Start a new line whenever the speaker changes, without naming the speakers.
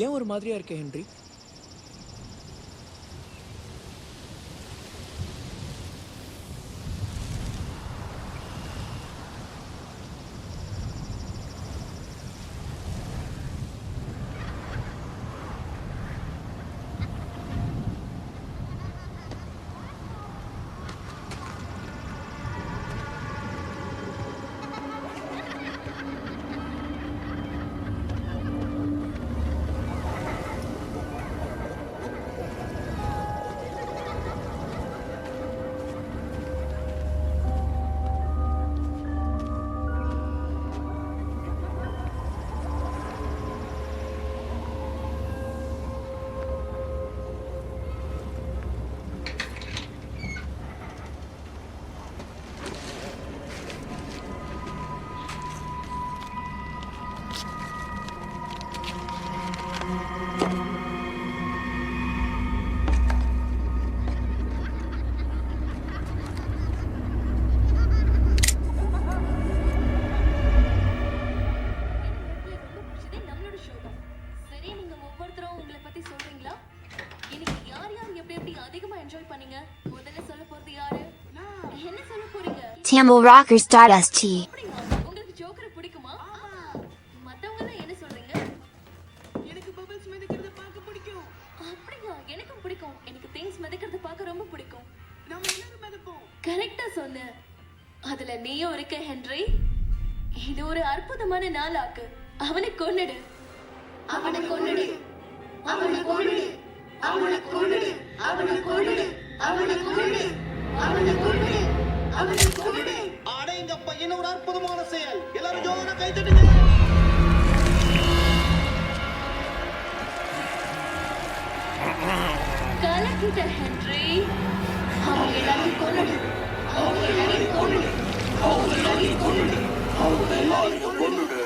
ஏன் ஒரு மாதிரியா இருக்க Henry?
Tamil Rocker Stardust T.
உங்களுக்கு ஜோக்கர் பிடிக்குமா? மத்தவங்க எல்லாம் என்ன சொல்றீங்க?
எனக்கு பபிள்ஸ் மிதக்கிறது பார்க்க பிடிக்கும்.
அப்படியா? எனக்கும் பிடிக்கும். எனக்கு திங்ஸ் மிதக்கிறது பார்க்க ரொம்ப பிடிக்கும்.
நாம எல்லாரும் மிதப்போம்.
கரெக்ட்டா சொன்ன. அதுல நீயும் இருக்க ஹென்றி. இது ஒரு அற்புதமான நாளாக்கு. அவனை கொன்னுடு. அவனை கொன்னுடு. அவனை கொன்னுடு. அவனை கொன்னுடு. அவனை கொன்னுடு. அவனை கொன்னுடு. அவனை கொன்னுடு. அவனை கொன்னுடு.
அடேங்கப்பா, என்ன ஒரு அற்புதமான செயல். எல்லாரும் ஜோரா கை தட்டுங்க.
கலக்கிட்ட ஹென்றி. அவங்க எல்லாரையும் கொன்னுடு. அவங்க எல்லாரையும் கொன்னுடு. அவங்க எல்லாரையும் கொன்னுடு. அவங்க எல்லாரையும் கொன்னுடு.